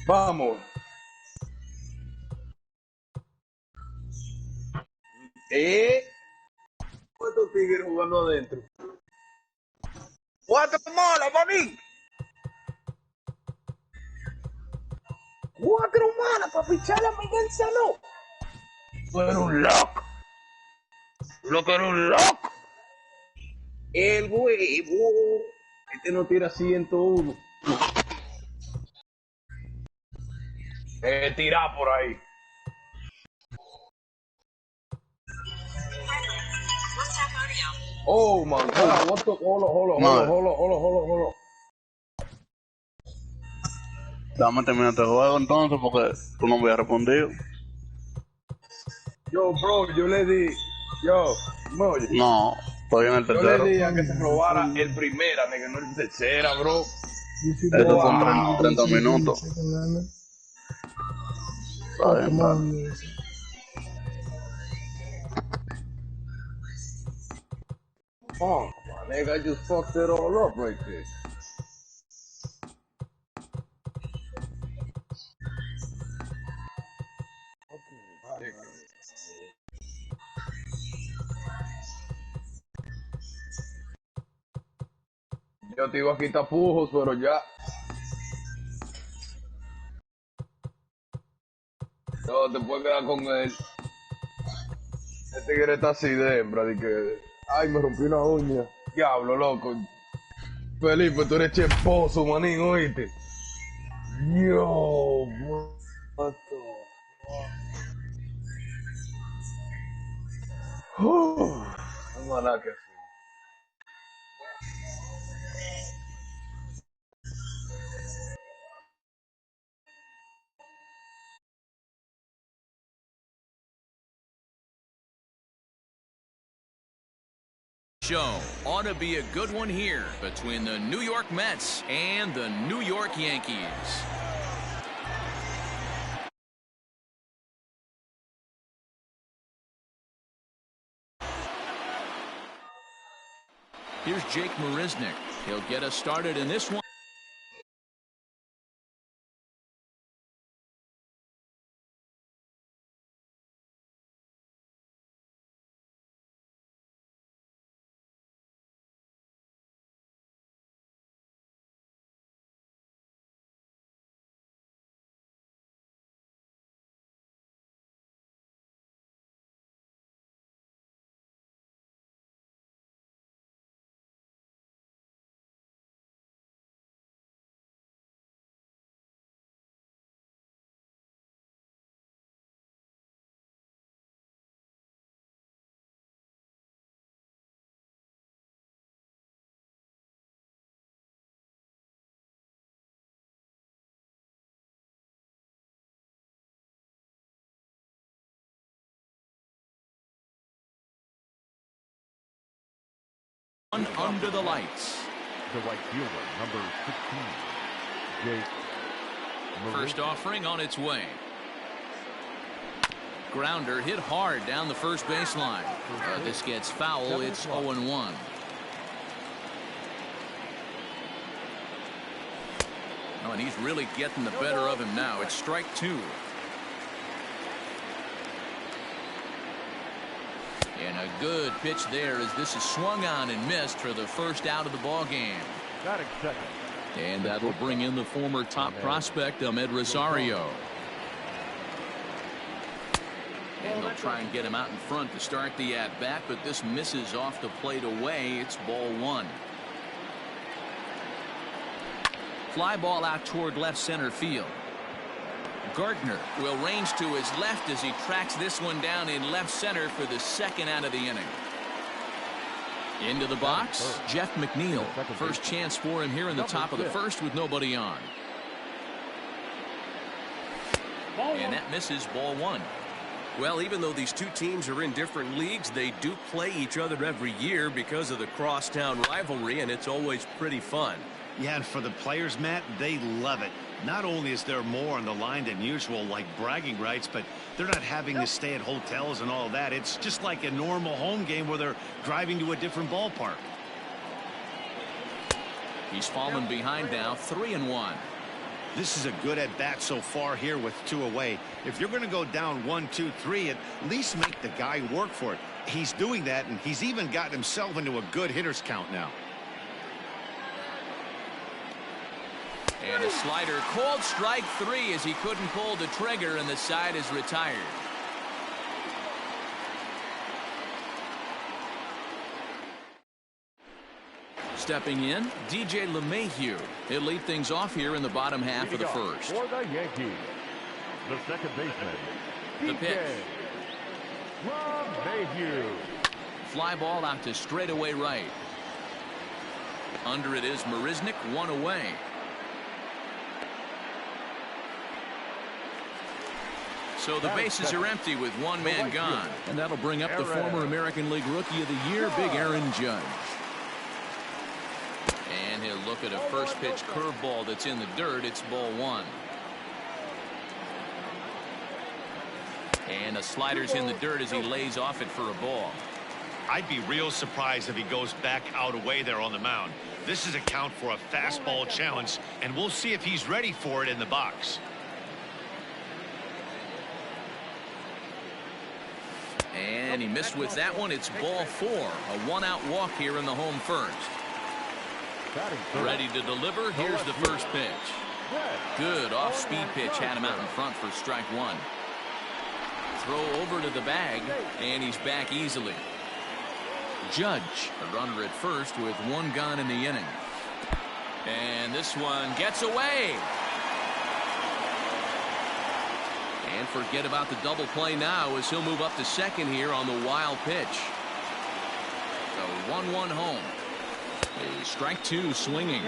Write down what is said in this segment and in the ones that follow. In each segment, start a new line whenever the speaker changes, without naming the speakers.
Vamos. ¿Cuántos tigres jugando adentro? 4 malas, maní. 4 malas para picharle a Miguel Sanó. Tú eres un loco. Lo que eres un loco. El huevo. Este no tira 101. Tira por ahí. Oh my God, what the, hold on.
Dame terminar este juego entonces porque tú no me habías respondido.
Yo, bro, yo le di. Yo, ¿me oye?
No, estoy en el tercero.
Yo le di a que se robara el primera, nigga, no el tercera, bro.
Estos son 30 minutos. Está bien.
Oh, my nigga, I just fucked it all up right there. Yo te iba a quitar pujos, pero ya. No, te puedes quedar con él. Este tigre está así de hembra, de que. Ay, me rompí una uña. Diablo, loco. Felipe, tú eres cheposo, manín, oíste. Yo, what the fuck. No hay nada que hacer.
Show ought to be a good one here between the New York Mets and the New York Yankees. Here's Jake Marisnick. He'll get us started in this one. Under the lights.
The right fielder, number 15, Jake Marisnick.
First offering on its way. Grounder hit hard down the first baseline. This gets foul. It's 0-1. Oh, and he's really getting the better of him now. It's strike 2. And a good pitch there as this is swung on and missed for the first out of the ball game. And that'll bring in the former top prospect, Amed Rosario. And they'll try and get him out in front to start the at-bat, but this misses off the plate away. It's ball 1. Fly ball out toward left center field. Gardner will range to his left as he tracks this one down in left center for the second out of the inning. Into the box, Jeff McNeil. First chance for him here in the top of the first with nobody on. And that misses ball 1.
Well, even though these two teams are in different leagues, they do play each other every year because of the crosstown rivalry, and it's always pretty fun.
Yeah, and for the players, Matt, they love it. Not only is there more on the line than usual, like bragging rights, but they're not having to stay at hotels and all of that. It's just like a normal home game where they're driving to a different ballpark.
He's fallen behind now, 3-1.
This is a good at-bat so far here with 2 away. If you're going to go down 1, 2, 3, at least make the guy work for it. He's doing that, and he's even gotten himself into a good hitter's count now.
And a slider called strike 3 as he couldn't pull the trigger, and the side is retired. Stepping in, DJ LeMahieu. He'll lead things off here in the bottom half of the first.
For the Yankees, the second baseman,
The pitch.
LeMahieu.
Fly ball out to straightaway right. Under it is Marisnick, 1 away. So the bases are empty with 1 man gone. And that'll bring up the former American League Rookie of the Year, Big Aaron Judge. And he'll look at a first pitch curveball that's in the dirt. It's ball 1. And the slider's in the dirt as he lays off it for a ball.
I'd be real surprised if he goes back out away there on the mound. This is a count for a fastball challenge, and we'll see if he's ready for it in the box.
And he missed with that one. It's ball 4. A 1-out walk here in the home first. Ready to deliver. Here's the first pitch. Good off-speed pitch. Had him out in front for strike 1. Throw over to the bag, and he's back easily. Judge, a runner at first with 1 gone in the inning. And this one gets away. And forget about the double play now as he'll move up to second here on the wild pitch. The 1-1 home. A strike 2 swinging.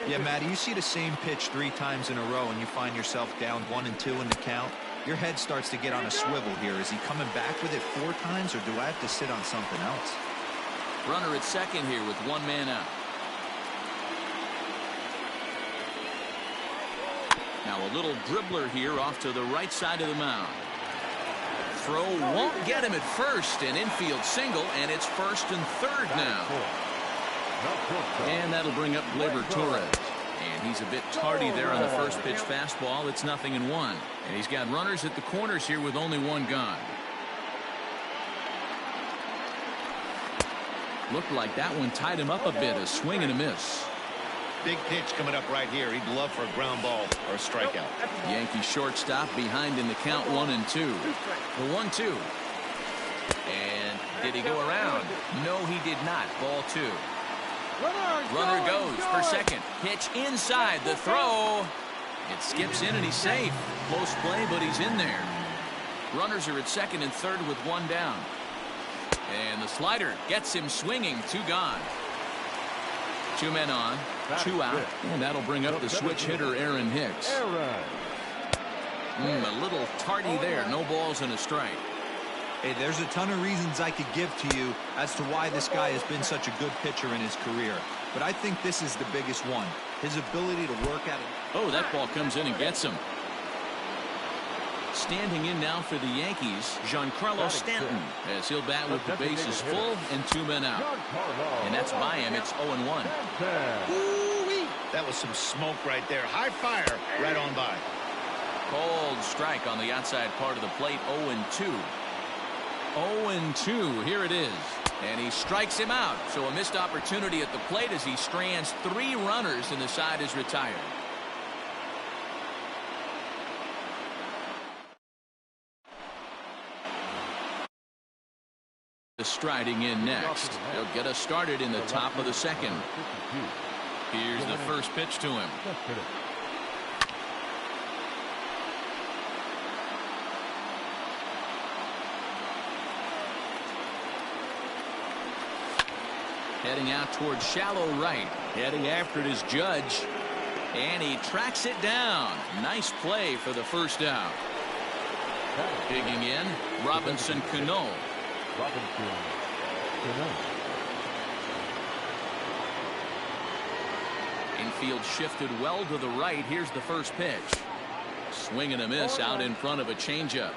Yeah, Matty, you see the same pitch 3 times in a row and you find yourself down 1 and 2 in the count. Your head starts to get on a swivel here. Is he coming back with it 4 times, or do I have to sit on something else?
Runner at second here with 1 man out. Now a little dribbler here off to the right side of the mound. Throw won't get him at first. An infield single, and it's first and third now. And that'll bring up Gleyber Torres. And he's a bit tardy there on the first pitch fastball. It's 0-1. And he's got runners at the corners here with only 1 gone. Looked like that one tied him up a bit. A swing and a miss.
Big pitch coming up right here. He'd love for a ground ball or a strikeout.
Yankee shortstop behind in the count 1-2. The 1-2. And did he go around? No, he did not. Ball 2. Runner goes for second. Pitch inside. The throw. It skips in and he's safe. Close play, but he's in there. Runners are at second and third with 1 down. And the slider gets him swinging. 2 gone. 2 men on, 2 out. And that'll bring up the switch hitter, Aaron Hicks. A little tardy there. No balls and a strike.
Hey, there's a ton of reasons I could give to you as to why this guy has been such a good pitcher in his career. But I think this is the biggest one. His ability to work at it.
Oh, that ball comes in and gets him. Standing in now for the Yankees, Giancarlo Stanton, as he'll bat with the bases full and 2 men out. And that's by him. It's 0-1.
That was some smoke right there. High fire right on by.
Cold strike on the outside part of the plate. 0-2. 0-2. Here it is. And he strikes him out. So a missed opportunity at the plate as he strands 3 runners and the side is retired. Striding in next. He'll get us started in the top of the second. Here's the first pitch to him. Heading out towards shallow right. Heading after it is Judge. And he tracks it down. Nice play for the first out. Digging in, Robinson Cano. Infield shifted well to the right. Here's the first pitch. Swing and a miss out in front of a changeup.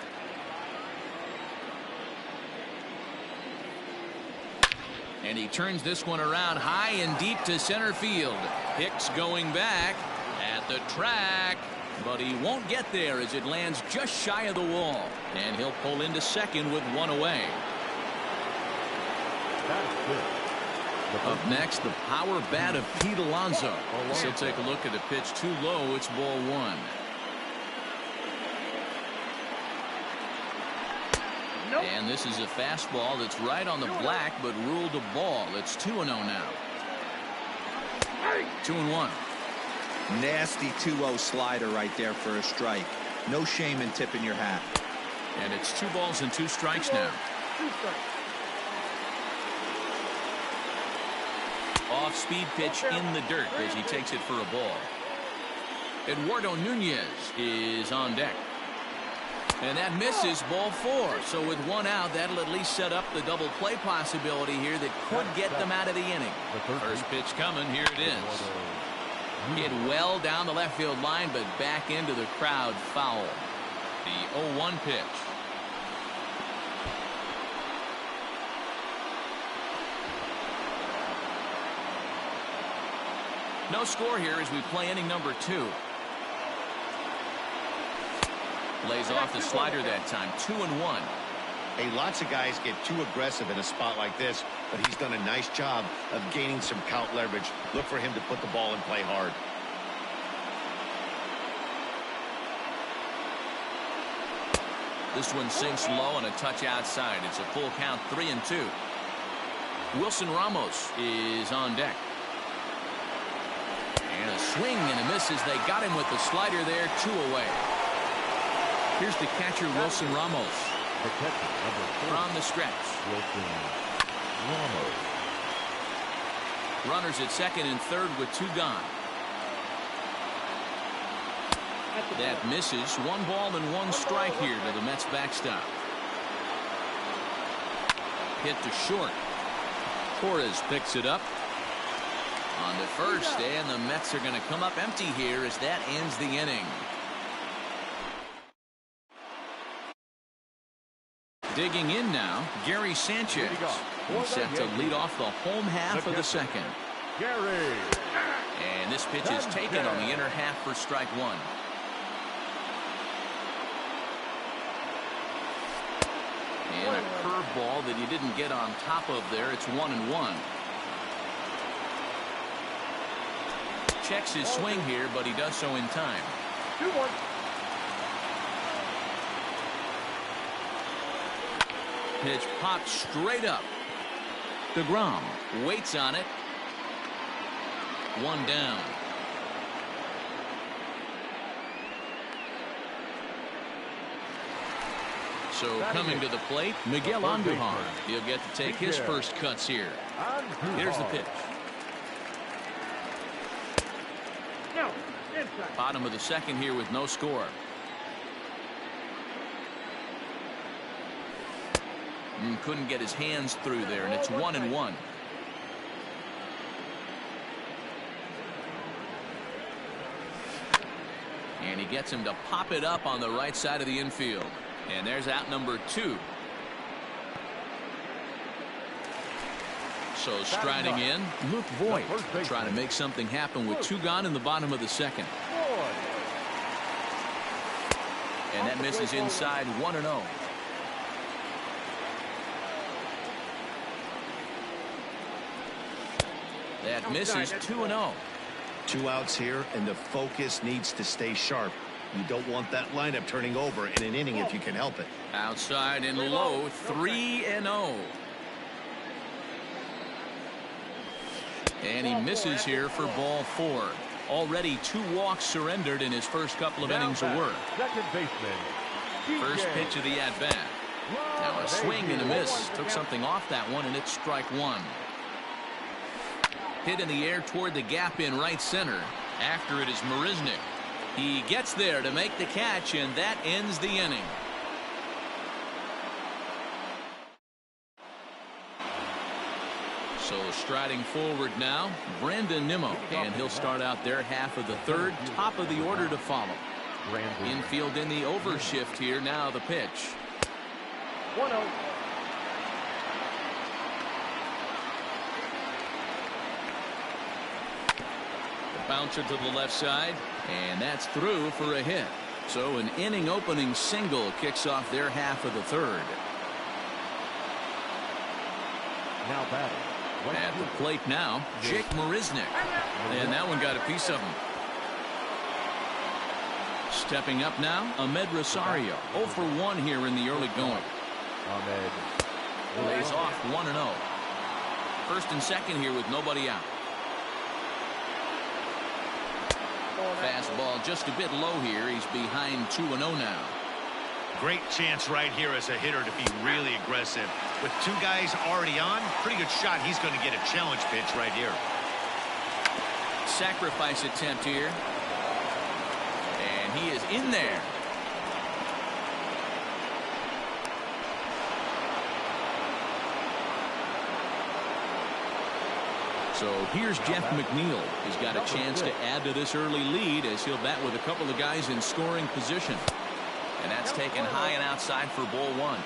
And he turns this one around high and deep to center field. Hicks going back at the track, but he won't get there as it lands just shy of the wall. And he'll pull into second with one away. Up next, the power bat of Pete Alonso. So take a look at the pitch too low. It's ball one. And this is a fastball that's right on the black, but ruled a ball. It's 2-0 now. 2-1.
Nasty 2-0 slider right there for a strike. No shame in tipping your hat.
And it's 2 balls and 2 strikes now. Off-speed pitch in the dirt as he takes it for a ball. Eduardo Nunez is on deck. And that misses, ball 4. So with 1 out, that'll at least set up the double play possibility here that could get them out of the inning. First pitch coming, here it is. Hit well down the left field line, but back into the crowd, foul. The 0-1 pitch. No score here as we play inning number 2. Lays off the slider that time. 2-1.
Hey, lots of guys get too aggressive in a spot like this, but he's done a nice job of gaining some count leverage. Look for him to put the ball in play hard.
This one sinks low and a touch outside. It's a full count, 3-2. Wilson Ramos is on deck. And a swing and a miss as they got him with the slider there. 2 away. Here's the catcher, Wilson Ramos. From the stretch. Runners at second and third with 2 gone. That misses. 1 ball and 1 strike here to the Mets backstop. Hit to short. Torres picks it up. On to first, and the Mets are going to come up empty here as that ends the inning. Digging in now, Gary Sanchez. He's set to lead off the home half of the second. And this pitch is taken on the inner half for strike 1. And a curveball that he didn't get on top of there. It's 1-1. Checks his swing here, but he does so in time.
2-1.
Pitch popped straight up. DeGrom waits on it. 1 down. So coming to the plate, Miguel Andujar. He'll get to take his first cuts here. Here's the pitch. Bottom of the second here with no score. Couldn't get his hands through there, and it's 1-1. And he gets him to pop it up on the right side of the infield. And there's out number 2. So striding in, Luke Voigt trying to make something happen with 2 gone in the bottom of the second. And that misses inside. 1-0. That misses. 2-0.
2 outs here, and the focus needs to stay sharp. You don't want that lineup turning over in an inning if you can help it.
Outside and low. 3-0. And he misses here for ball 4. Already 2 walks surrendered in his first couple of innings of work.
Second baseman.
First pitch of the at-bat. Now a swing and a miss. Took something off that one, and it's strike 1. Hit in the air toward the gap in right center. After it is Marisnick. He gets there to make the catch, and that ends the inning. So striding forward now, Brandon Nimmo, and he'll start out their half of the third, top of the order to follow. Infield in the overshift here. Now the pitch.
1-0.
Bouncer to the left side, and that's through for a hit. So an inning opening single kicks off their half of the third.
Now batting.
At the plate now, Jake Marisnick. And that one got a piece of him. Stepping up now, Ahmed Rosario. 0 for 1 here in the early going.
Ahmed
Lays off 1-0. First and second here with nobody out. Fastball just a bit low here. He's behind 2-0 now.
Great chance right here as a hitter to be really aggressive. With two guys already on, pretty good shot. He's going to get a challenge pitch right here.
Sacrifice attempt here. And he is in there. So here's Jeff McNeil. He's got a chance to add to this early lead as he'll bat with a couple of guys in scoring position. And that's taken high and outside for ball one.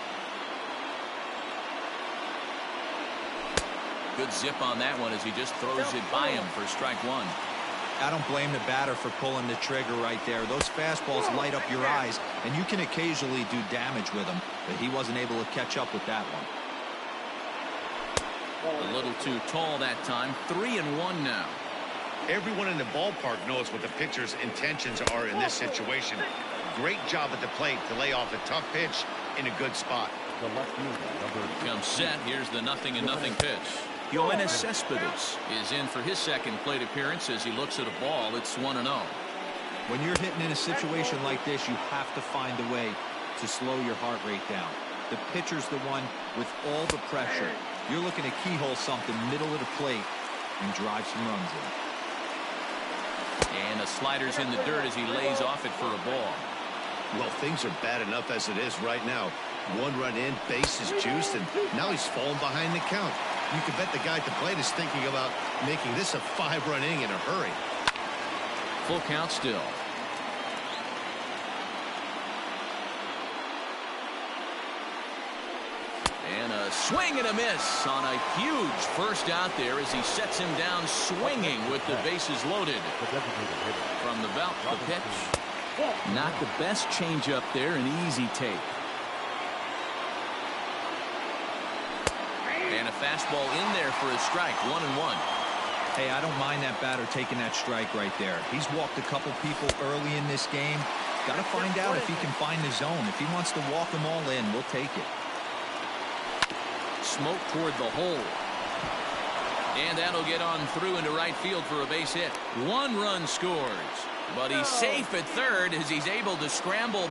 Good zip on that one as he just throws it by him for strike one.
I don't blame the batter for pulling the trigger right there. Those fastballs light up your eyes, and you can occasionally do damage with them, but he wasn't able to catch up with that one.
A little too tall that time. 3-1 now.
Everyone in the ballpark knows what the pitcher's intentions are in this situation. Great job at the plate to lay off a tough pitch in a good spot.
The left fielder, number 2.
Comes set. Here's the 0-0 pitch. Yoenis Cespedes is in for his second plate appearance as he looks at a ball. It's 1-0.
When you're hitting in a situation like this, you have to find a way to slow your heart rate down. The pitcher's the one with all the pressure. You're looking to keyhole something middle of the plate and drive some runs in.
And the slider's in the dirt as he lays off it for a ball.
Well, things are bad enough as it is right now. 1 run in, base is juiced, and now he's falling behind the count. You can bet the guy at the plate is thinking about making this a 5-run inning in a hurry.
Full count still. And a swing and a miss on a huge first out there as he sets him down swinging with the bases loaded. From the belt, the pitch. Not the best changeup there, an easy take. And a fastball in there for a strike, 1-1.
Hey, I don't mind that batter taking that strike right there. He's walked a couple people early in this game. Got to find out if he can find the zone. If he wants to walk them all in, we'll take it.
Smoke toward the hole. And that'll get on through into right field for a base hit. 1 run scores. But he's safe at third as he's able to scramble.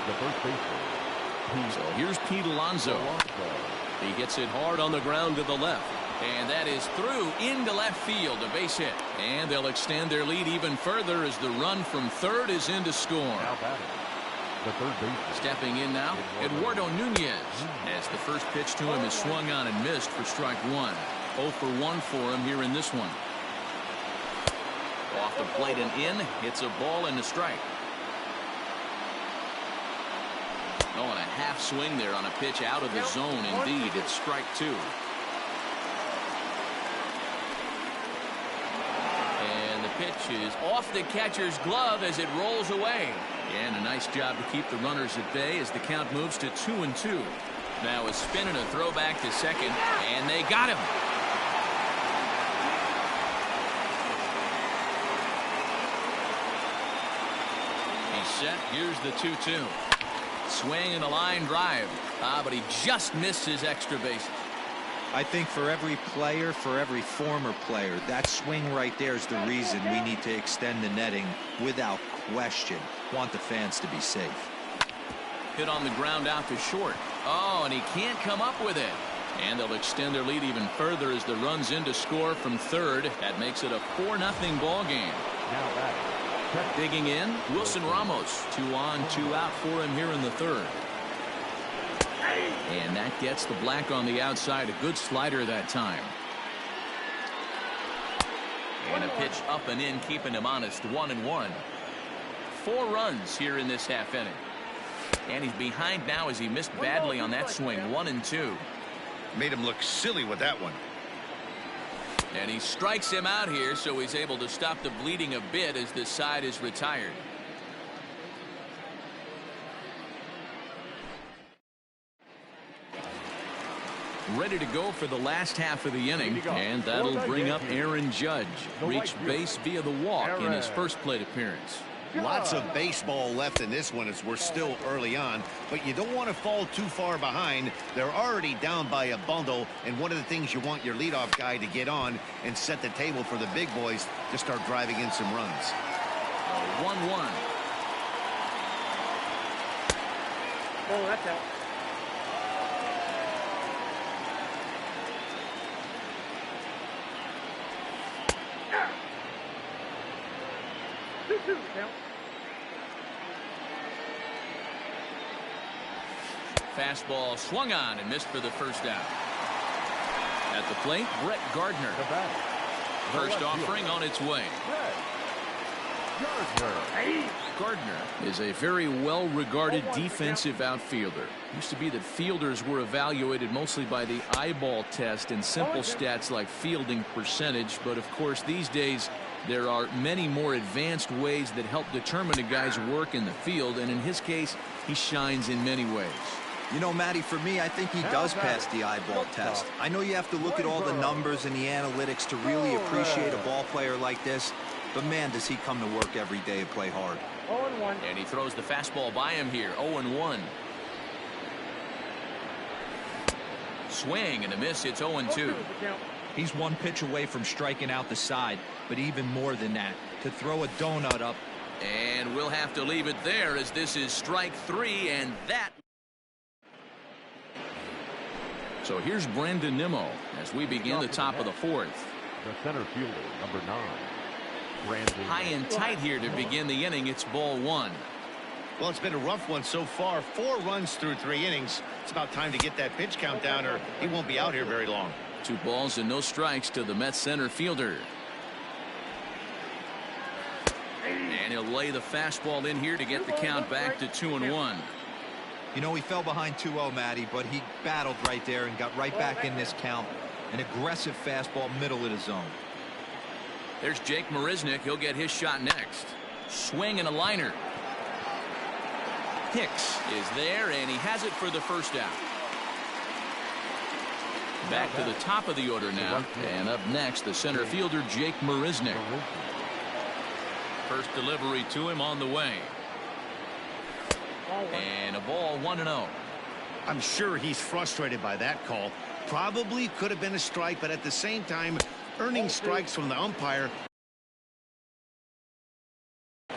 The first baseman.
So here's Pete Alonso. He gets it hard on the ground to the left. And that is through into left field, a base hit. And they'll extend their lead even further as the run from third is in to score.
Now batting. The third baseman.
Stepping in now, Eduardo Nunez. As the first pitch to him is swung on and missed for strike one. 0 for 1 for him here in this one. Off the plate and in. It's a ball and a strike. Oh, and a half swing there on a pitch out of the zone. Indeed, it's strike 2. And the pitch is off the catcher's glove as it rolls away. And a nice job to keep the runners at bay as the count moves to 2-2. Now a spin and a throw back to second, and they got him. He's set. Here's the 2-2. Swing and a line drive. But he just missed his extra base.
I think for every player, for every former player, that swing right there is the reason we need to extend the netting without question. Want the fans to be safe.
Hit on the ground out to short. Oh, and he can't come up with it. And they'll extend their lead even further as the run's in to score from third. That makes it a 4-0 ball game.
Now batting.
Digging in, Wilson Ramos. 2 on, 2 out for him here in the third. And that gets the black on the outside. A good slider that time. And a pitch up and in, keeping him honest. 1-1. 4 runs here in this half inning. And he's behind now as he missed badly on that swing. 1-2.
Made him look silly with that one.
And he strikes him out here, so he's able to stop the bleeding a bit as this side is retired. Ready to go for the last half of the inning, and that'll bring up Aaron Judge. Reached base via the walk in his first plate appearance.
Lots of baseball left in this one as we're still early on, but you don't want to fall too far behind. They're already down by a bundle, and one of the things you want your leadoff guy to get on and set the table for the big boys to start driving in some runs.
1-1.
Oh, that's out.
Fastball swung on and missed for the first out. At the plate, Brett Gardner. First offering on its way. Gardner is a very well-regarded defensive outfielder. Used to be that fielders were evaluated mostly by the eyeball test and simple stats like fielding percentage, but of course these days there are many more advanced ways that help determine a guy's work in the field, and in his case he shines in many ways.
You know, Matty, for me, I think he does pass the eyeball test. I know you have to look at all the numbers and the analytics to really appreciate a ball player like this, but man, does he come to work every day and play hard.
0-1.
And he throws the fastball by him here. 0-1. Swing and a miss. It's 0-2.
He's one pitch away from striking out the side, but even more than that, to throw a donut up.
And we'll have to leave it there as this is strike 3, and that. So here's Brandon Nimmo as we begin the top of the 4th.
The center fielder, number 9. Brandon.
High and tight here to begin the inning. It's ball 1.
Well, it's been a rough one so far. 4 runs through 3 innings. It's about time to get that pitch count down, or he won't be out here very long.
2 balls and no strikes to the Mets center fielder. And he'll lay the fastball in here to get the count back to 2-1.
You know, he fell behind 2-0, Matty, but he battled right there and got right back in this count. An aggressive fastball, middle of the zone.
There's Jake Marisnick. He'll get his shot next. Swing and a liner. Hicks is there, and he has it for the first out. Back to the top of the order now, and up next, the center fielder, Jake Marisnick. First delivery to him on the way. And a ball, 1-0.
I'm sure he's frustrated by that call. Probably could have been a strike, but at the same time, earning strikes from the umpire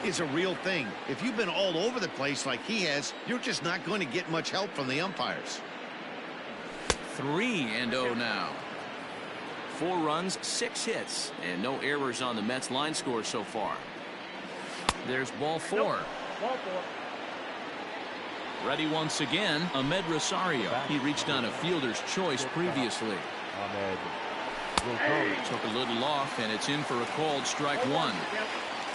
is a real thing. If you've been all over the place like he has, you're just not going to get much help from the umpires.
3-0 now. 4 runs, 6 hits, and no errors on the Mets line score so far. There's ball 4.
Ball 4.
Ready once again, Ahmed Rosario. He reached on a fielder's choice previously. Took a little off, and it's in for a called strike 1.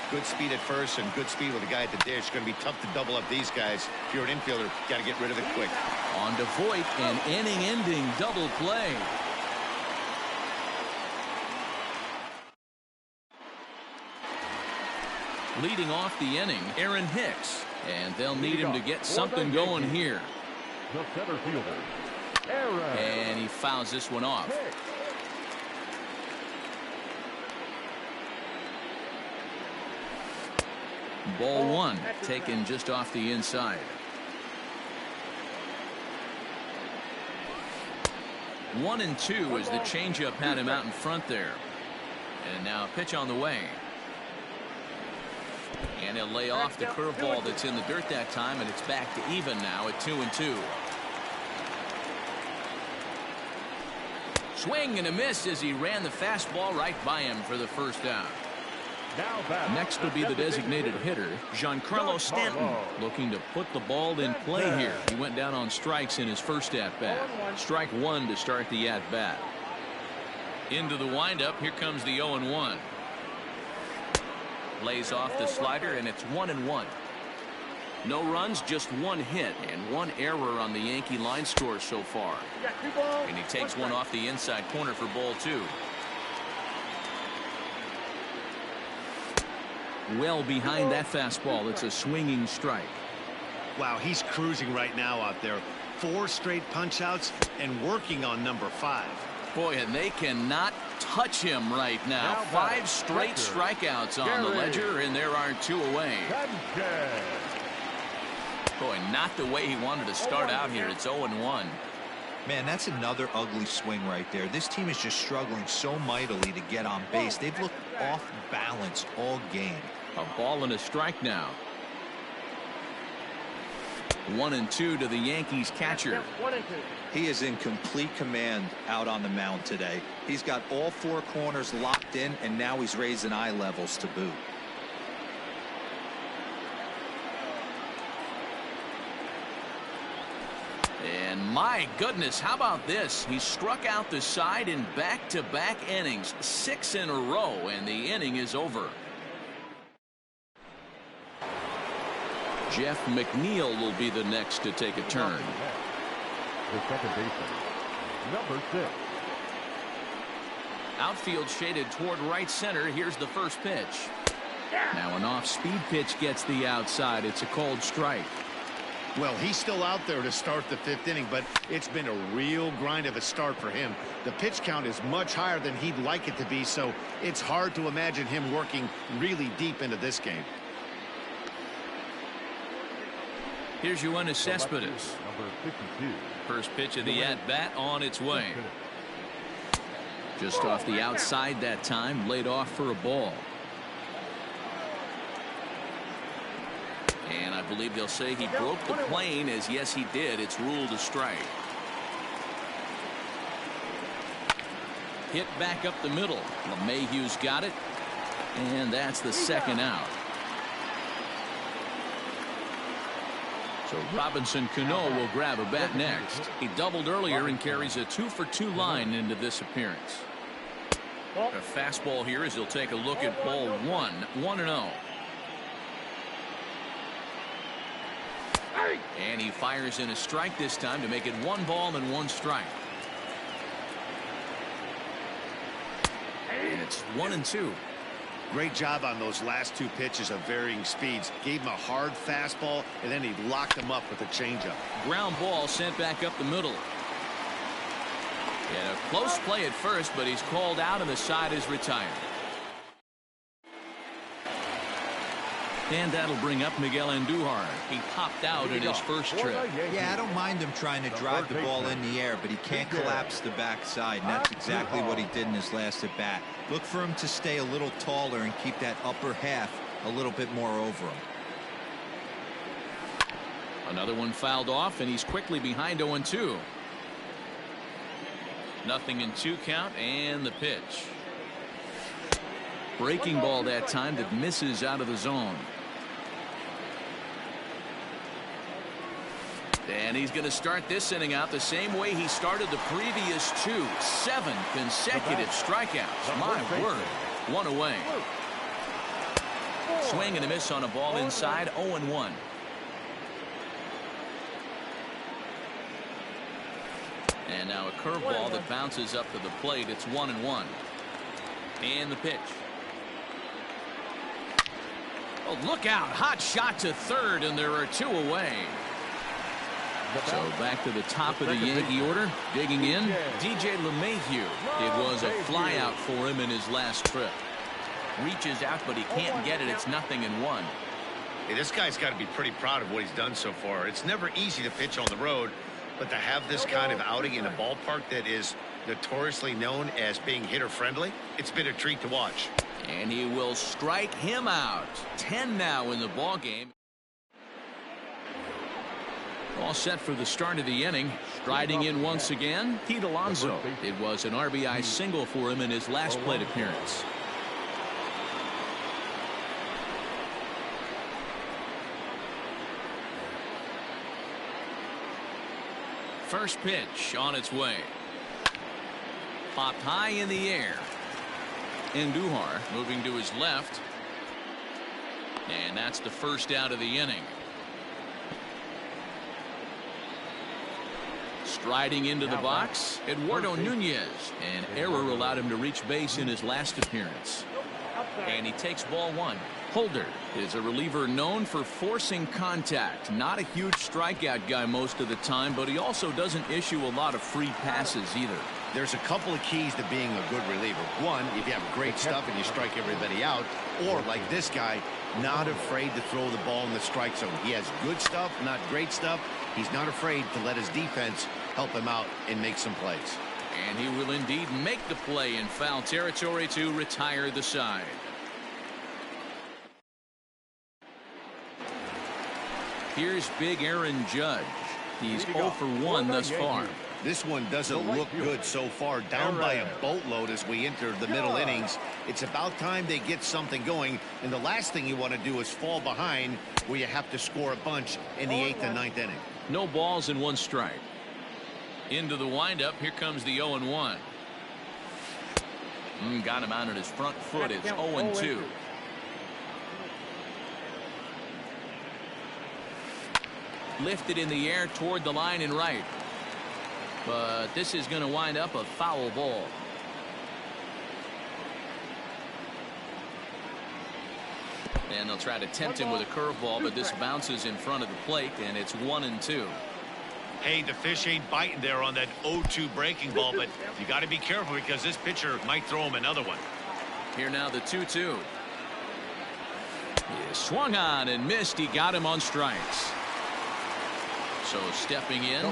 Good speed at first and good speed with the guy at the dish. It's going to be tough to double up these guys. If you're an infielder, got to get rid of it quick.
On to Voit, an inning-ending double play. Leading off the inning, Aaron Hicks. And they'll need him to get something going here.
The center fielder, Aaron.
And he fouls this one off. Ball 1, taken just off the inside. 1-2 as the changeup had him out in front there. And now a pitch on the way. And he'll lay off the curveball that's in the dirt that time, and it's back to even now at 2-2. Swing and a miss as he ran the fastball right by him for the first out. Next will be the designated hitter, Giancarlo Stanton, looking to put the ball in play here. He went down on strikes in his first at-bat. Strike one to start the at-bat. Into the windup, here comes the 0-1. Lays off the slider, and it's 1-1. No runs, just one hit, and one error on the Yankee line score so far. And he takes one off the inside corner for ball two. Well behind that fastball. It's a swinging strike.
Wow, he's cruising right now out there. 4 straight punch-outs and working on number 5.
Boy, and they cannot touch him right now. 5 straight strikeouts on the ledger, and there are 2 away. Boy, not the way he wanted to start out here. It's 0-1.
Man, that's another ugly swing right there. This team is just struggling so mightily to get on base. They've looked off balance all game.
A ball and a strike now. 1-2 to the Yankees catcher.
He is in complete command out on the mound today. He's got all 4 corners locked in, and now he's raising eye levels to boot.
And my goodness, how about this? He struck out the side in back-to-back innings, 6 in a row, and the inning is over. Jeff McNeil will be the next to take a turn.
The second baseman, number 6.
Outfield shaded toward right center. Here's the first pitch. Now an off-speed pitch gets the outside. It's a called strike.
Well, he's still out there to start the 5th inning, but it's been a real grind of a start for him. The pitch count is much higher than he'd like it to be, so it's hard to imagine him working really deep into this game.
Here's Yoenis Cespedes.
Number 52.
First pitch of the at-bat on its way. Just off the outside that time, laid off for a ball. And I believe they'll say he broke the plane, as yes he did. It's ruled a strike. Hit back up the middle. LeMahieu's got it, and that's the second out. So Robinson Cano will grab a bat next. He doubled earlier and carries a 2-for-2 line into this appearance. A fastball here as he'll take a look at ball 1. 1-0. And he fires in a strike this time to make it 1 ball and 1 strike. And it's 1-2.
Great job on those last 2 pitches of varying speeds. Gave him a hard fastball, and then he locked him up with a changeup.
Ground ball sent back up the middle. And a close play at first, but he's called out and the side is retired. And that'll bring up Miguel Andujar. He popped out in his first trip.
Yeah, I don't mind him trying to drive the ball in the air, but he can't collapse the backside, and that's exactly what he did in his last at bat. Look for him to stay a little taller and keep that upper half a little bit more over him.
Another one fouled off, and he's quickly behind 0-2. 0-2 count, and the pitch. Breaking ball that time that misses out of the zone. And he's going to start this inning out the same way he started the previous 2. 7 consecutive strikeouts. My word. 1 away. Swing and a miss on a ball inside. 0-1. And now a curveball that bounces up to the plate. It's 1-1. And the pitch. Oh, look out. Hot shot to third, and there are 2 away. So back to the top of the Yankee order. Digging in, DJ LeMahieu. It was a flyout for him in his last trip. Reaches out, but he can't get it. It's 0-1.
Hey, this guy's got to be pretty proud of what he's done so far. It's never easy to pitch on the road, but to have this kind of outing in a ballpark that is notoriously known as being hitter-friendly, it's been a treat to watch.
And he will strike him out. 10 now in the ball game. All set for the start of the inning. Striding in once again, Pete Alonso. It was an RBI single for him in his last plate appearance. First pitch on its way. Popped high in the air. Andujar moving to his left. And that's the first out of the inning. Striding into the box, Eduardo Nunez. An error allowed him to reach base in his last appearance. And he takes ball one. Holder is a reliever known for forcing contact. Not a huge strikeout guy most of the time, but he also doesn't issue a lot of free passes either.
There's a couple of keys to being a good reliever. One, if you have great stuff and you strike everybody out, or like this guy, not afraid to throw the ball in the strike zone. He has good stuff, not great stuff. He's not afraid to let his defense help him out and make some plays.
And he will indeed make the play in foul territory to retire the side. Here's big Aaron Judge. He's 0 for 1 thus far.
This one doesn't look good so far. Down by a boatload as we enter the middle innings. It's about time they get something going. And the last thing you want to do is fall behind where you have to score a bunch in the 8th and 9th inning.
No balls and 1 strike. Into the windup. Here comes the 0-1. Got him out at his front foot. It's 0-2. Lifted in the air toward the line and right. But this is going to wind up a foul ball. And they'll try to tempt him with a curveball, but this bounces in front of the plate, and it's 1-2.
Hey, the fish ain't biting there on that 0-2 breaking ball, but you got to be careful because this pitcher might throw him another one.
Here now the 2-2. He swung on and missed. He got him on strikes. So stepping in,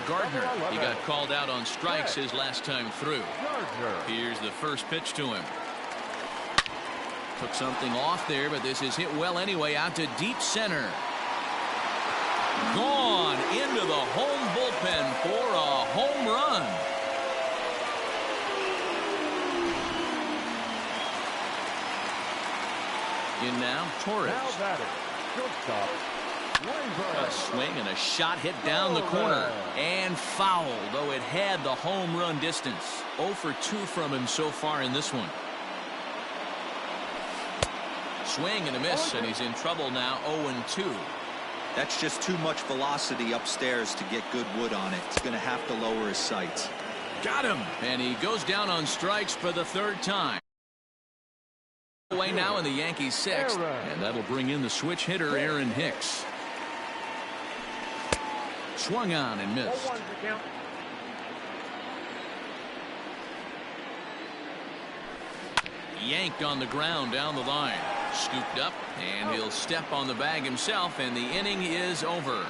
Gardner. He got called out on strikes his last time through. Here's the first pitch to him. Took something off there, but this is hit well anyway, out to deep center. Gone into the home bullpen for a home run. In now, Torres. A swing and a shot hit down the corner and foul, though it had the home run distance. 0 for 2 from him so far in this one. Swing and a miss, and he's in trouble now. 0-2.
That's just too much velocity upstairs to get good wood on it. He's going to have to lower his sights.
Got him, and he goes down on strikes for the 3rd time. Away now in the Yankees 6th, and that'll bring in the switch hitter Aaron Hicks. Swung on and missed. Yanked on the ground down the line. Scooped up, and he'll step on the bag himself, and the inning is over.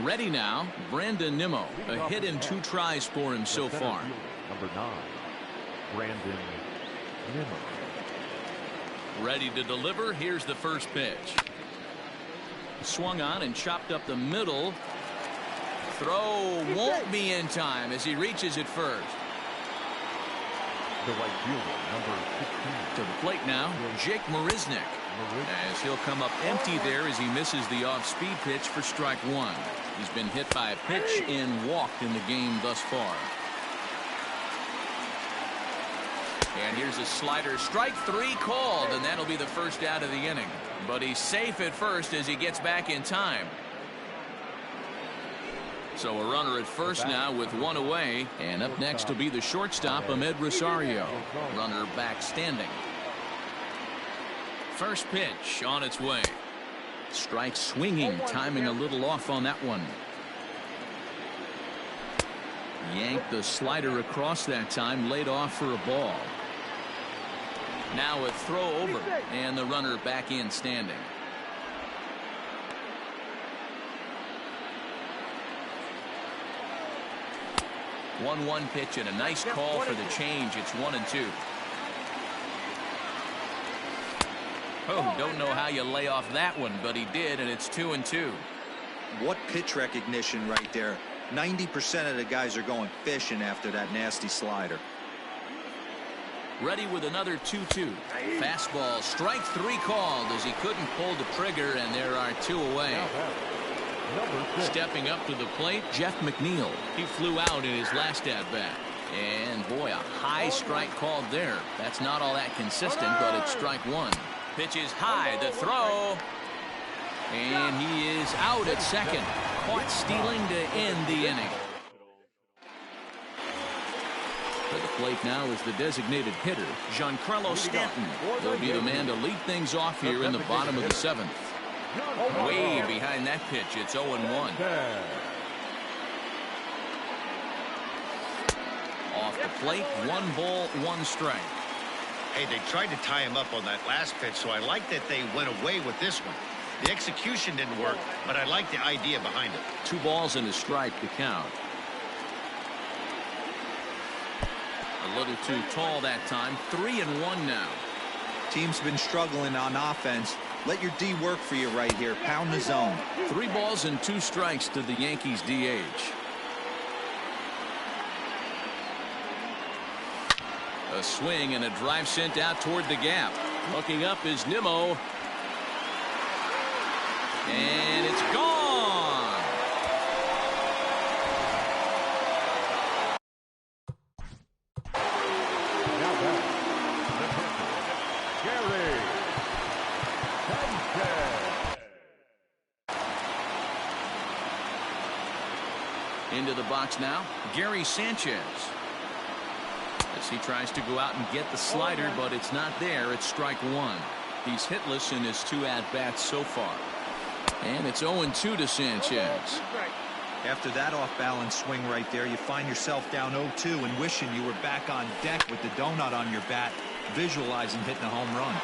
Ready now, Brandon Nimmo. A hit and 2 tries for him so far.
Number 9, Brandon Nimmo.
Ready to deliver. Here's the first pitch. Swung on and chopped up the middle. Throw won't be in time as he reaches it first.
The right fielder, number 15.
To the plate now, Jake Marisnick. As he'll come up empty there as he misses the off-speed pitch for strike 1. He's been hit by a pitch and walked in the game thus far. And here's a slider. Strike 3 called, and that'll be the first out of the inning. But he's safe at first as he gets back in time. So a runner at first now with 1 away. And up next will be the shortstop, Ahmed Rosario. Runner back standing. First pitch on its way. Strike swinging, timing a little off on that one. Yanked the slider across that time, laid off for a ball. Now a throw over, and the runner back in standing. One 1 pitch and a nice call for the change. It's 1-2. Oh, don't know how you lay off that one, but he did, and it's 2-2.
What pitch recognition right there. 90% of the guys are going fishing after that nasty slider.
Ready with another 2-2. Fastball, strike 3 called as he couldn't pull the trigger, and there are 2 away. Stepping up to the plate, Jeff McNeil. He flew out in his last at-bat. And boy, a high strike called there. That's not all that consistent, but it's strike 1. Pitch is high, the throw. And he is out at second. Caught stealing to end the inning. To the plate now is the designated hitter, Giancarlo Stanton. He'll be the man to lead things off here in the bottom of the 7th. Way behind that pitch, it's 0-1. Off the plate, 1 ball, 1 strike.
Hey, they tried to tie him up on that last pitch, so I like that they went away with this one. The execution didn't work, but I like the idea behind it.
2 balls and a strike to count. A little too tall that time. 3-1 now.
Team's been struggling on offense. Let your D work for you right here. Pound the zone.
3 balls and 2 strikes to the Yankees DH. A swing and a drive sent out toward the gap. Looking up is Nimmo. And it's gone.
Now back, the pitcher, Gary Sanchez.
Into the box now, Gary Sanchez. As he tries to go out and get the slider, but it's not there. It's strike 1. He's hitless in his 2 at-bats so far. And it's 0-2 to Sanchez.
After that off-balance swing right there, you find yourself down 0-2 and wishing you were back on deck with the donut on your bat, visualizing hitting a home run.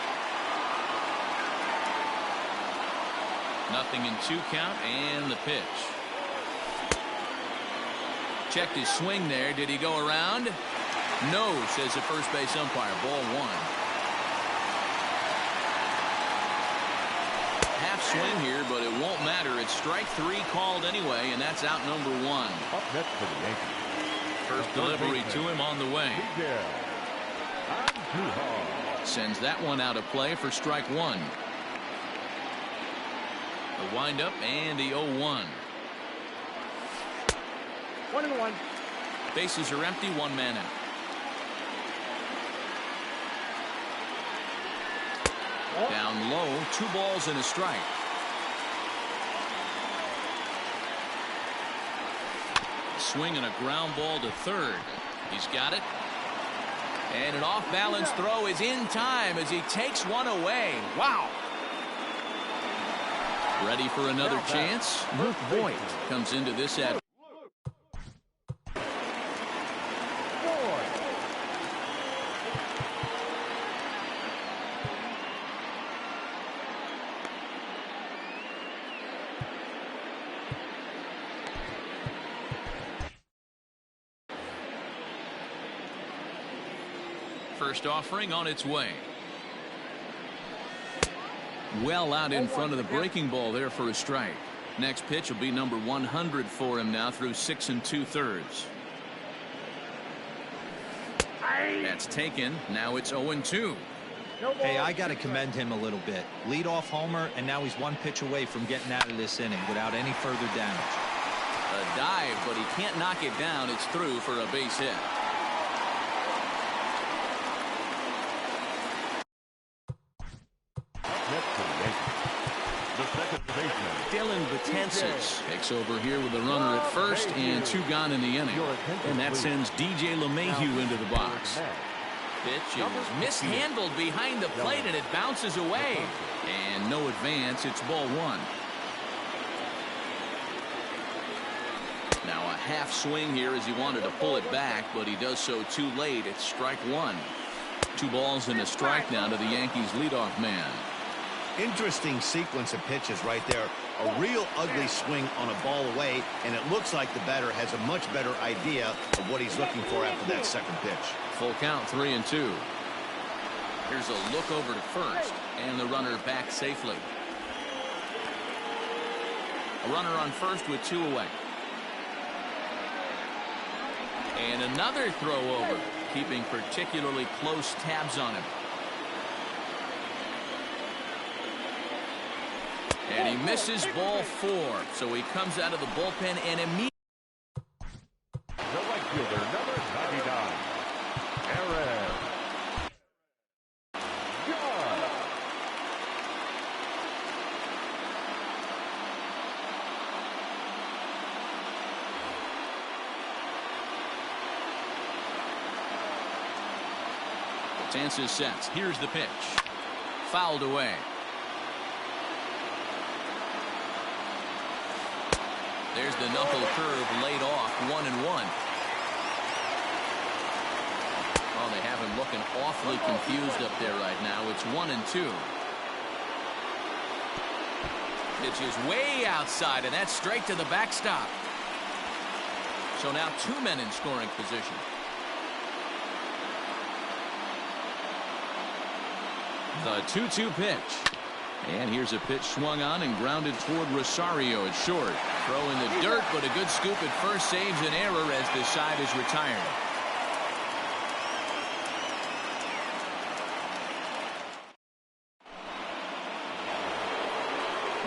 Nothing in 2 count, and the pitch. Checked his swing there. Did he go around? No, says the first base umpire. Ball 1. Half swing here, but it won't matter. It's strike 3 called anyway, and that's out number 1.
Up next for the Yankees.
First delivery to him on the way.
Miguel Andujar.
Sends that one out of play for strike 1. The windup and the 0-1.
1-1.
Bases are empty, 1 man out. Down low, 2 balls and a strike. Swing and a ground ball to third. He's got it. And an off-balance throw is in time as he takes one away. Wow. Ready for another chance? Luke Voigt comes into this at. First offering on its way. Well out in front of the breaking ball there for a strike. Next pitch will be number 100 for him now through 6 2/3. That's taken. Now it's 0-2.
Hey, I got to commend him a little bit. Leadoff homer, and now he's 1 pitch away from getting out of this inning without any further damage.
A dive, but he can't knock it down. It's through for a base hit. Dylan Betances takes over here with a runner at first and 2 gone in the inning. And that sends DJ LeMahieu into the box. Pitch is mishandled behind the plate and it bounces away. And no advance. It's ball 1. Now a half swing here as he wanted to pull it back, but he does so too late. It's strike 1. 2 balls and a strike now to the Yankees leadoff man.
Interesting sequence of pitches right there. A real ugly swing on a ball away, and it looks like the batter has a much better idea of what he's looking for after that second pitch.
Full count, 3-2. Here's a look over to first, and the runner back safely. A runner on first with 2 away. And another throw over. keeping particularly close tabs on him. And he misses ball 4. So he comes out of the bullpen and immediately.
The right fielder, number 99, Aaron Judge.
Betances sets. Here's the pitch. Fouled away. There's the knuckle curve laid off. 1-1. Oh, they have him looking awfully confused up there right now. It's 1-2. Pitch is way outside, and that's straight to the backstop. So now 2 men in scoring position. The 2-2 pitch. And here's a pitch swung on and grounded toward Rosario at short. Throw in the dirt, but a good scoop at first saves an error as the side is retired.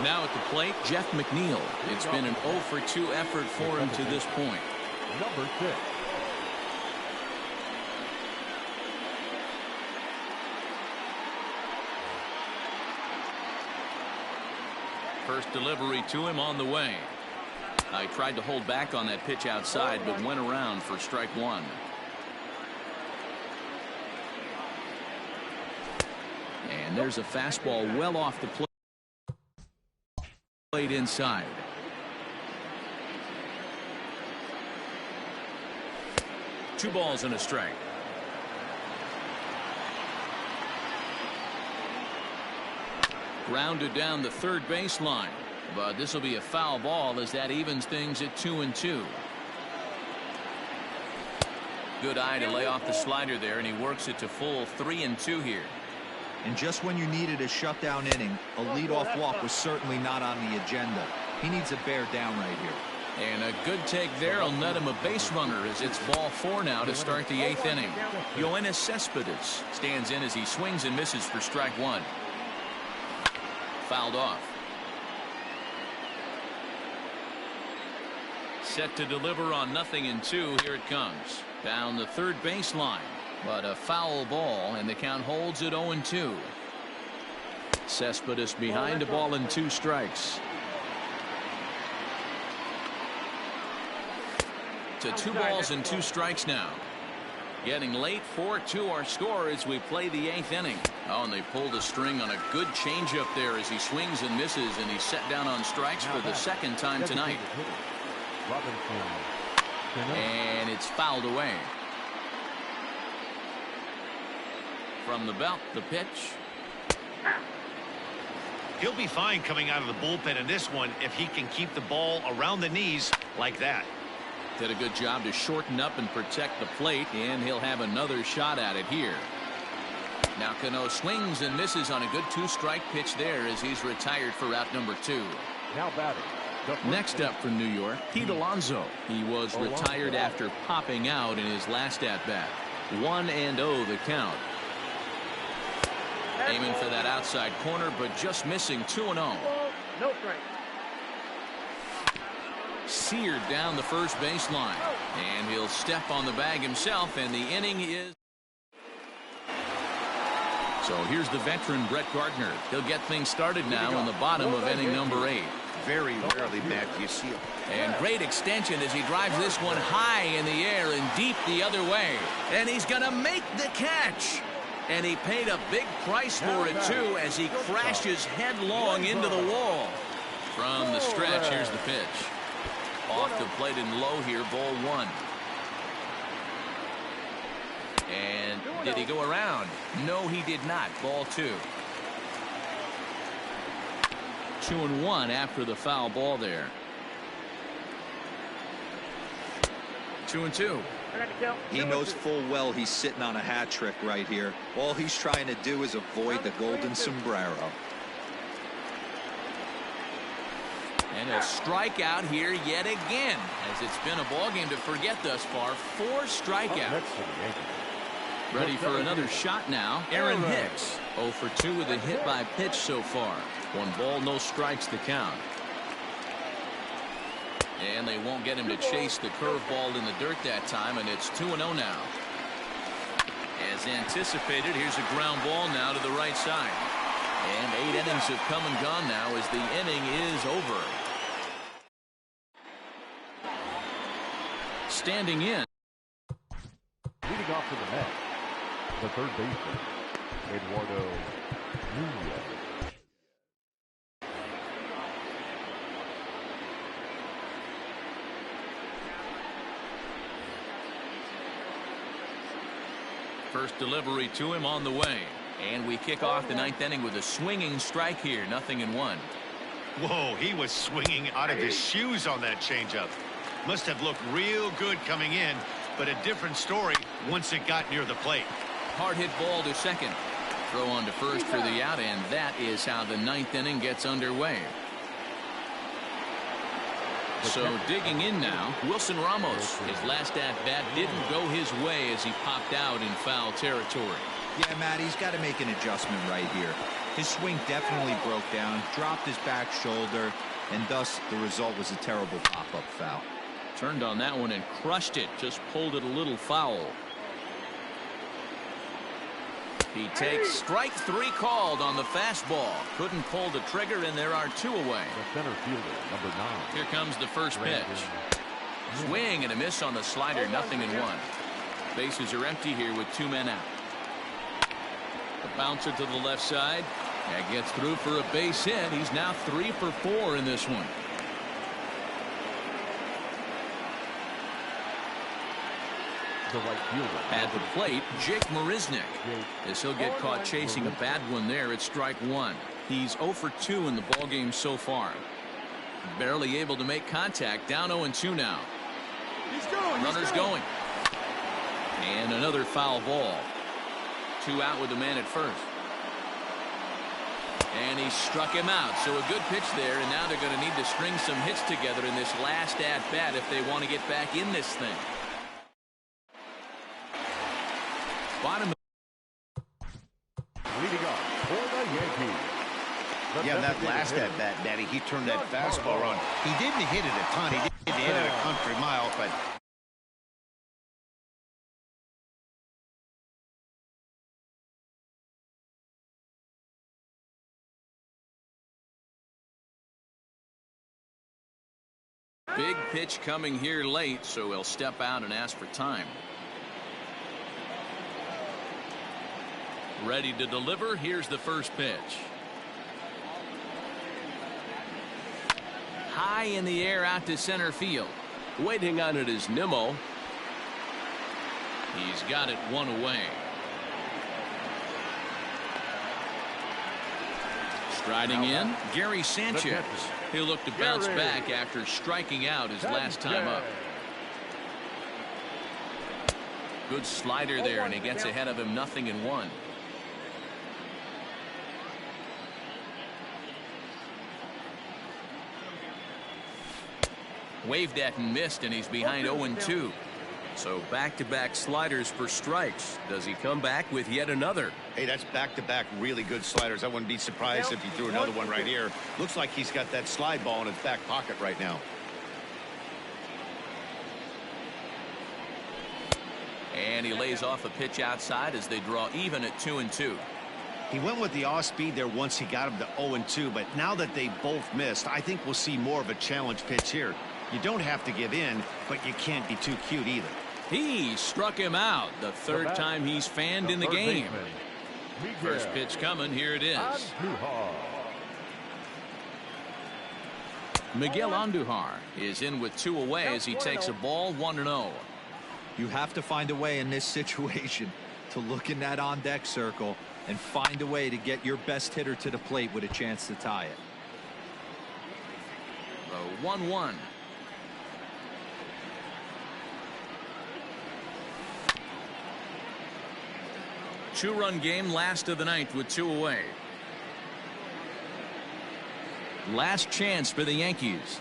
Now at the plate, Jeff McNeil. It's been an 0-for-2 effort for him to this point.
Number 6.
First delivery to him on the way. I tried to hold back on that pitch outside, but went around for strike 1. And there's a fastball well off the plate inside. Two balls and a strike. Grounded down the third baseline, but this will be a foul ball as that evens things at 2-2. Good eye to lay off the slider there, and he works it to full 3-2 here.
And just when you needed a shutdown inning, a leadoff walk was certainly not on the agenda. He needs a bear down right here.
And a good take there will net him a base runner as it's ball 4 now to start the 8th inning. Yoenis Cespedes stands in as he swings and misses for strike 1. Fouled off. Set to deliver on 0-2. Here it comes. Down the third baseline. But a foul ball, and the count holds at 0-2. Cespedes behind a ball and 2 strikes. To 2 balls and 2 strikes now. Getting late, 4-2 our score as we play the 8th inning. Oh, and they pulled a string on a good changeup there as he swings and misses, and he's set down on strikes for the second time tonight. And it's fouled away. From the belt, the pitch.
He'll be fine coming out of the bullpen in this one if he can keep the ball around the knees like that.
Did a good job to shorten up and protect the plate, and he'll have another shot at it here. Now Cano swings and misses on a good 2-strike pitch there as he's retired for route number 2.
Now batting.
Next up from New York, Pete Alonso. He was retired after popping out in his last at-bat. 1-0 the count. Aiming for that outside corner, but just missing 2-0.
No strike.
Seared down the first baseline, and he'll step on the bag himself, and the inning is. So here's the veteran Brett Gardner. He'll get things started now in the bottom of inning number 8.
Very rarely, Matt, do you see it.
And great extension as he drives this one high in the air and deep the other way, and he's gonna make the catch. And he paid a big price for it too as he crashes headlong into the wall. From the stretch, here's the pitch. Off the plate and low here, ball 1. And did he go around? No, he did not. Ball 2. 2-1 after the foul ball there. 2-2.
He knows full well he's sitting on a hat trick right here. All he's trying to do is avoid the golden sombrero.
And he'll strike out here yet again, as it's been a ball game to forget thus far. 4 strikeouts. Ready for another shot now. Aaron Hicks 0 for 2 with a hit by pitch so far. 1 ball, no strikes to count. And they won't get him to chase the curveball in the dirt that time, and it's 2-0 now. As anticipated, here's a ground ball now to the right side. And 8 innings have come and gone now as the inning is over. Standing in.
Leading off to the net, the third baseman, Eduardo Nunez.
First delivery to him on the way. And we kick off the 9th inning with a swinging strike here. 0-1.
Whoa, he was swinging out of his shoes on that changeup. Must have looked real good coming in, but a different story once it got near the plate.
Hard hit ball to second. Throw on to first for the out, and that is how the 9th inning gets underway. So digging in now, Wilson Ramos. His last at-bat didn't go his way as he popped out in foul territory.
Yeah, Matt, he's got to make an adjustment right here. His swing definitely broke down, dropped his back shoulder, and thus the result was a terrible pop-up foul.
Turned on that one and crushed it. Just pulled it a little foul. He takes strike 3 called on the fastball. Couldn't pull the trigger, and there are 2 away.
The center fielder, number 9.
Here comes the first pitch. Swing and a miss on the slider. 0-1. Bases are empty here with 2 men out. The bouncer to the left side. That gets through for a base hit. He's now 3 for 4 in this one.
The right fielder.
At the plate, Jake Marisnick. As he'll get caught chasing a bad one there at strike 1. He's 0 for 2 in the ballgame so far. Barely able to make contact. Down 0-2 now. Runners going. And another foul ball. 2 out with the man at first. And he struck him out. So a good pitch there, and now they're going to need to string some hits together in this last at-bat if they want to get back in this thing. Bottom.
Leading up for the Yankees.
Yeah, that last at-bat, Daddy, he turned that fastball on. He didn't hit it a ton. He didn't hit it a country mile, but...
Big pitch coming here late, so he'll step out and ask for time. Ready to deliver. Here's the first pitch. High in the air out to center field.
Waiting on it is Nimmo.
He's got it 1 away. Striding in, Gary Sanchez. He'll look to bounce back after striking out his last time up. Good slider there, and he gets ahead of him. 0-1. Waved at and missed, and he's behind 0-2.
So back-to-back sliders for strikes. Does he come back with yet another?
Hey, that's back-to-back really good sliders. I wouldn't be surprised if he threw another one right here. Looks like he's got that slide ball in his back pocket right now.
And he lays off a pitch outside as they draw even at 2-2.
He went with the off speed there once he got him to 0-2, but now that they both missed, I think we'll see more of a challenge pitch here. You don't have to give in, but you can't be too cute either.
He struck him out. The third time he's fanned in the game. First pitch coming. Here it is. Miguel Andujar is in with 2 away as he takes a ball. 1-0.
You have to find a way in this situation to look in that on-deck circle and find a way to get your best hitter to the plate with a chance to tie it.
The 1-1. Two-run game, last of the 9th with 2 away. Last chance for the Yankees.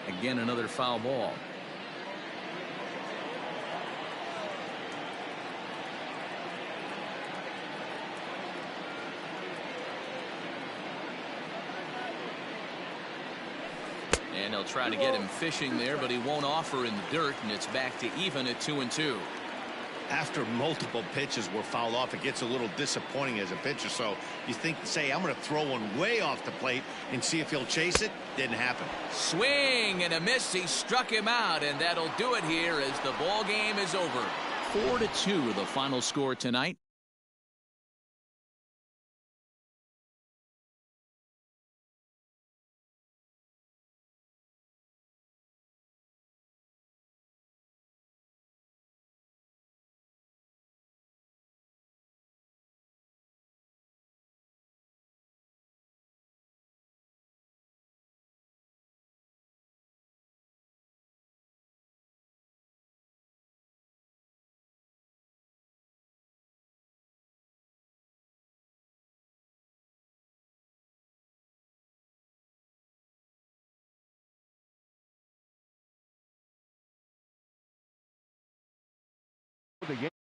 Again, another foul ball. And they'll try to get him fishing there, but he won't offer in the dirt, and it's back to even at 2-2.
After multiple pitches were fouled off, it gets a little disappointing as a pitcher. So you think, say, I'm going to throw one way off the plate and see if he'll chase it. Didn't happen.
Swing and a miss. He struck him out, and that'll do it here as the ball game is over. 4-2 the final score tonight.
The game.